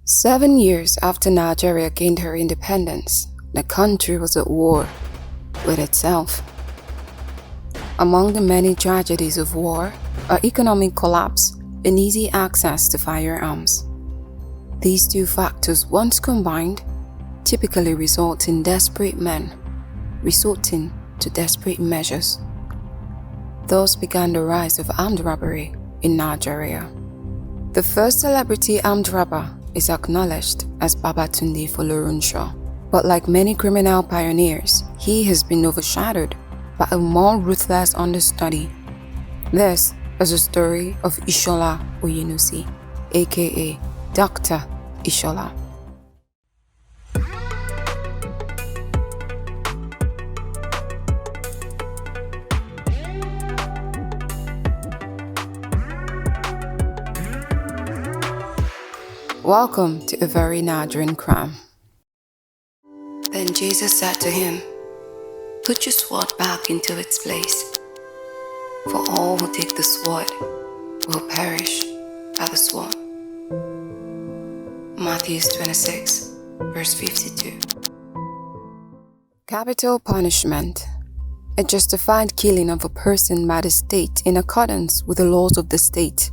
7 years after Nigeria gained her independence, the country was at war with itself. Among the many tragedies of war are economic collapse and easy access to firearms. These two factors, once combined, typically result in desperate men resorting to desperate measures. Thus began the rise of armed robbery in Nigeria. The first celebrity armed robber is acknowledged as Babatunde Folorunsho, but like many criminal pioneers, he has been overshadowed by a more ruthless understudy. This is the story of Ishola Oyenusi, aka Dr. Ishola. Welcome to a very Nigerian crime. Then Jesus said to him, "Put your sword back into its place, for all who take the sword will perish by the sword." Matthew 26, verse 52. Capital punishment, a justified killing of a person by the state in accordance with the laws of the state.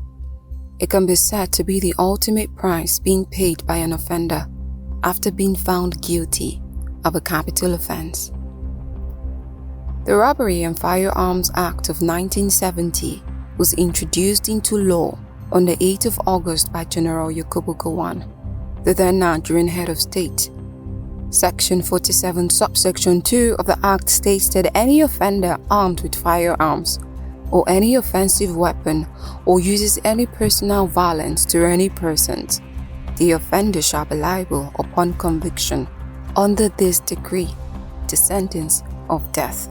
It can be said to be the ultimate price being paid by an offender after being found guilty of a capital offense. The Robbery and Firearms Act of 1970 was introduced into law on the 8th of August by General Yakubu Gowon, the then Nigerian head of state. Section 47 subsection 2 of the act states that any offender armed with firearms or any offensive weapon or uses any personal violence to any persons, the offender shall be liable upon conviction under this decree to sentence of death.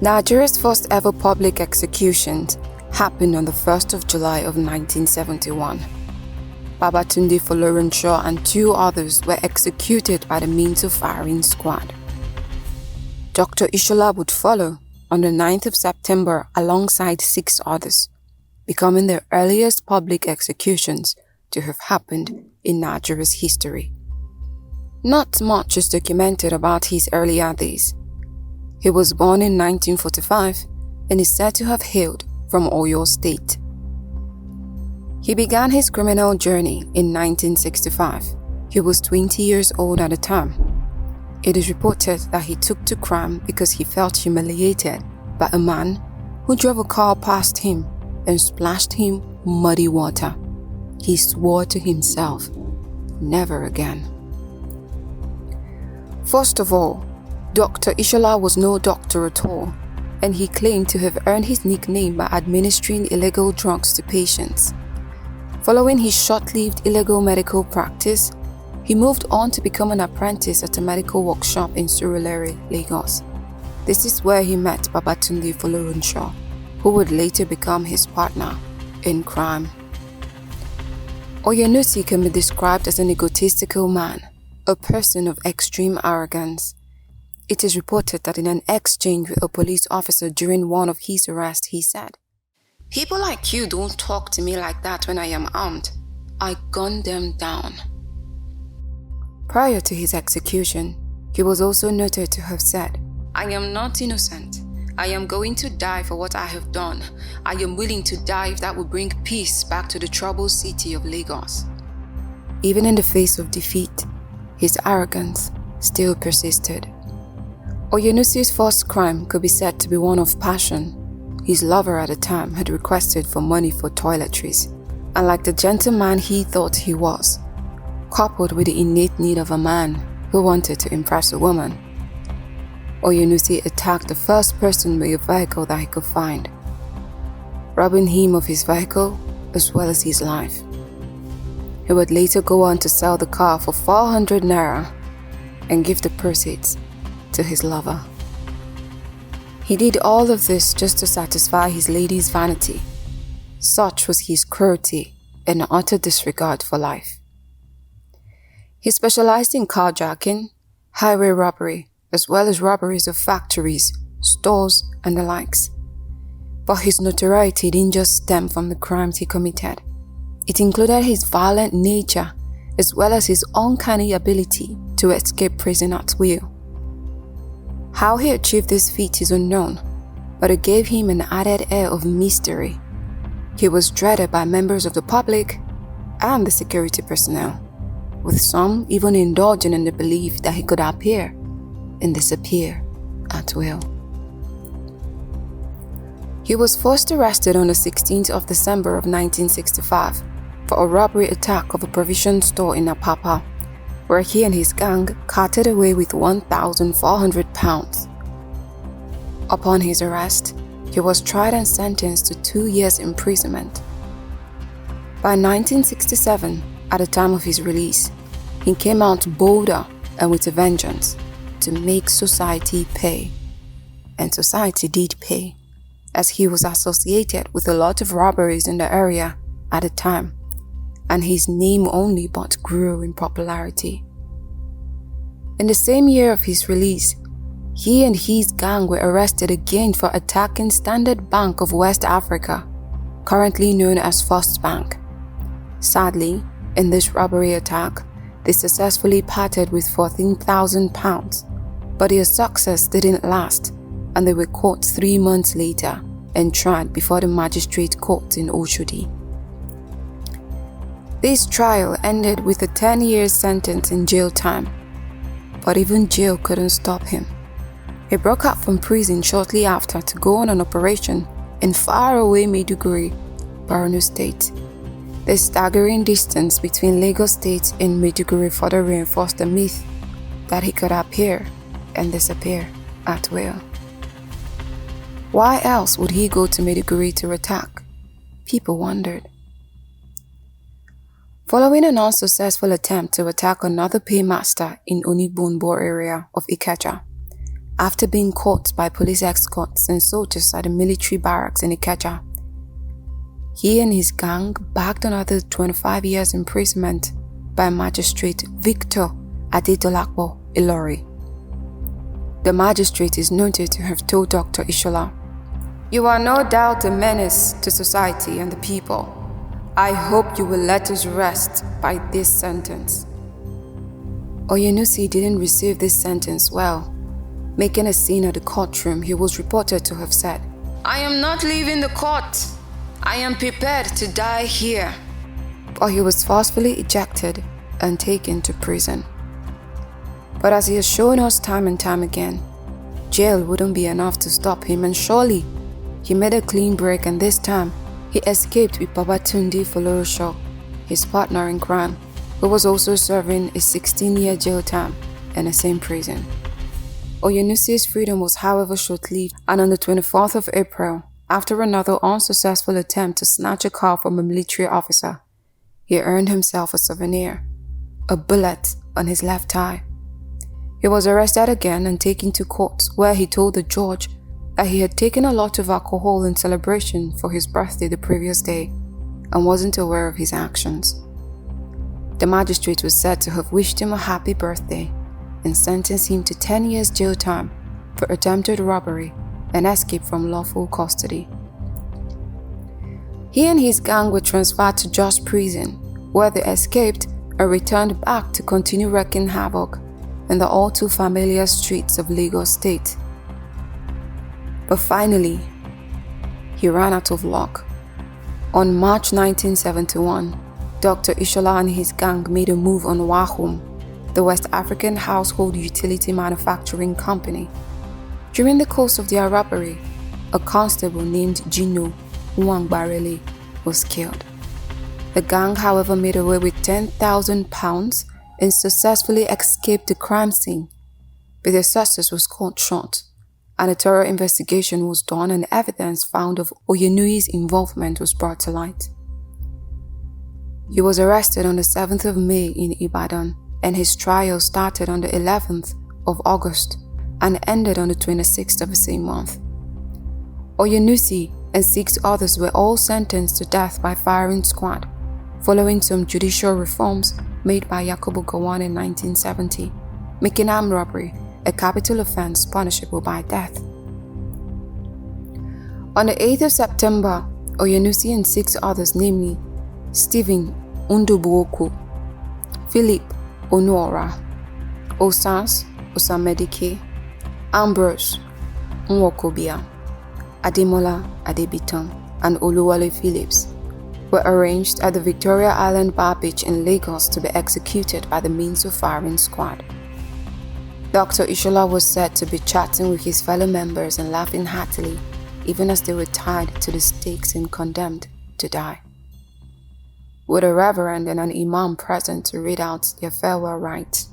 Nigeria's first ever public executions happened on the 1st of July of 1971. Babatunde Folorunsho and 2 others were executed by the means of firing squad. Dr. Ishola would follow on the 9th of September alongside 6 others, becoming the earliest public executions to have happened in Nigeria's history. Not much is documented about his earlier days. He was born in 1945 and is said to have hailed from Oyo State. He began his criminal journey in 1965. He was 20 years old at the time. It is reported that he took to crime because he felt humiliated by a man who drove a car past him and splashed him muddy water. He swore to himself, never again. First of all, Dr. Ishola was no doctor at all, and he claimed to have earned his nickname by administering illegal drugs to patients. Following his short-lived illegal medical practice, he moved on to become an apprentice at a medical workshop in Surulere, Lagos. This is where he met Babatunde Folorunsho, who would later become his partner in crime. Oyenusi can be described as an egotistical man, a person of extreme arrogance. It is reported that in an exchange with a police officer during one of his arrests, he said, "People like you don't talk to me like that when I am armed. I gun them down." Prior to his execution, he was also noted to have said, "I am not innocent. I am going to die for what I have done. I am willing to die if that will bring peace back to the troubled city of Lagos." Even in the face of defeat, his arrogance still persisted. Oyenusi's first crime could be said to be one of passion. His lover at the time had requested for money for toiletries, and like the gentleman he thought he was, coupled with the innate need of a man who wanted to impress a woman, Oyenusi attacked the first person with a vehicle that he could find, robbing him of his vehicle as well as his life. He would later go on to sell the car for 400 naira and give the proceeds to his lover. He did all of this just to satisfy his lady's vanity. Such was his cruelty and utter disregard for life. He specialized in carjacking, highway robbery, as well as robberies of factories, stores, and the likes. But his notoriety didn't just stem from the crimes he committed. It included his violent nature as well as his uncanny ability to escape prison at will. How he achieved this feat is unknown, but it gave him an added air of mystery. He was dreaded by members of the public and the security personnel, with some even indulging in the belief that he could appear and disappear at will. He was first arrested on the 16th of December of 1965 for a robbery attack of a provision store in Apapa, where he and his gang carted away with 1,400 pounds. Upon his arrest, he was tried and sentenced to 2 years imprisonment. By 1967, at the time of his release, he came out bolder and with a vengeance to make society pay. And society did pay, as he was associated with a lot of robberies in the area at the time, and his name only but grew in popularity. In the same year of his release, he and his gang were arrested again for attacking Standard Bank of West Africa, currently known as First Bank. Sadly, in this robbery attack, they successfully parted with 14,000 pounds, but their success didn't last, and they were caught 3 months later and tried before the magistrate court in Oshodi. This trial ended with a 10-year sentence in jail time, but even jail couldn't stop him. He broke out from prison shortly after to go on an operation in faraway Maiduguri, Borno State. The staggering distance between Lagos State and Maiduguri further reinforced the myth that he could appear and disappear at will. Why else would he go to Maiduguri to attack? People wondered. Following an unsuccessful attempt to attack another paymaster in Onigbonbo area of Ikeja, after being caught by police escorts and soldiers at the military barracks in Ikeja, he and his gang bagged another 25 years imprisonment by Magistrate Victor Adedolakbo Ilori. The magistrate is noted to have told Dr. Ishola, "You are no doubt a menace to society and the people. I hope you will let us rest by this sentence." Oyenusi didn't receive this sentence well. Making a scene at the courtroom, he was reported to have said, "I am not leaving the court. I am prepared to die here." But he was forcefully ejected and taken to prison. But as he has shown us time and time again, jail wouldn't be enough to stop him, and surely he made a clean break, and this time he escaped with Babatunde Folorosho, his partner in crime, who was also serving a 16-year jail term in the same prison. Oyenusi's freedom was however short-lived, and on the 24th of April, after another unsuccessful attempt to snatch a car from a military officer, he earned himself a souvenir, a bullet on his left thigh. He was arrested again and taken to court, where he told the judge that he had taken a lot of alcohol in celebration for his birthday the previous day and wasn't aware of his actions. The magistrate was said to have wished him a happy birthday and sentenced him to 10 years jail time for attempted robbery and escape from lawful custody. He and his gang were transferred to Jos Prison, where they escaped and returned back to continue wreaking havoc in the all too familiar streets of Lagos State. But finally, he ran out of luck. On March 1971, Dr. Ishola and his gang made a move on Wahom, the West African household utility manufacturing company. During the course of their robbery, a constable named Gino Nwangbarele was killed. The gang, however, made away with 10,000 pounds and successfully escaped the crime scene, but their success was cut short, and a thorough investigation was done and evidence found of Oyenusi's involvement was brought to light. He was arrested on the 7th of May in Ibadan, and his trial started on the 11th of August and ended on the 26th of the same month. Oyenusi and 6 others were all sentenced to death by firing squad, following some judicial reforms made by Yakubu Gowon in 1970, making armed robbery a capital offense punishable by death. On the 8th of September, Oyenusi and 6 others, namely Stephen Undubuoku, Philip Onuora, Osas Osamedike, Ambrose Nwokobia, Ademola Adebiton, and Oluwale Phillips were arranged at the Victoria Island Bar Beach in Lagos to be executed by the means of firing squad. Dr. Ishola was said to be chatting with his fellow members and laughing heartily, even as they were tied to the stakes and condemned to die. With a reverend and an imam present to read out their farewell rites,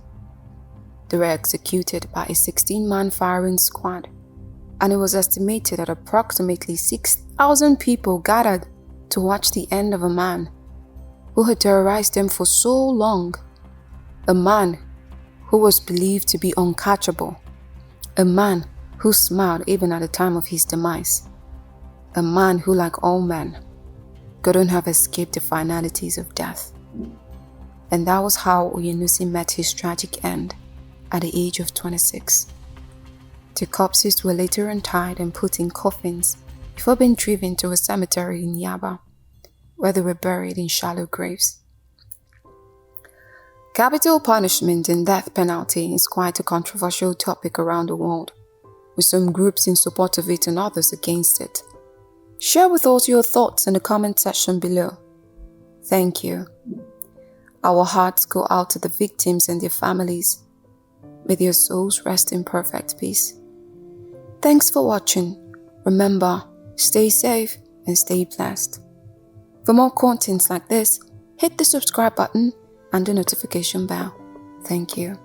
they were executed by a 16-man firing squad, and it was estimated that approximately 6,000 people gathered to watch the end of a man who had terrorized them for so long, a man who was believed to be uncatchable, a man who smiled even at the time of his demise, a man who, like all men, couldn't have escaped the finalities of death. And that was how Oyenusi met his tragic end at the age of 26. The corpses were later untied and put in coffins before being driven to a cemetery in Yaba, where they were buried in shallow graves. Capital punishment and death penalty is quite a controversial topic around the world, with some groups in support of it and others against it. Share with us your thoughts in the comment section below. Thank you. Our hearts go out to the victims and their families. May their souls rest in perfect peace. Thanks for watching. Remember, stay safe and stay blessed. For more content like this, hit the subscribe button and the notification bell. Thank you.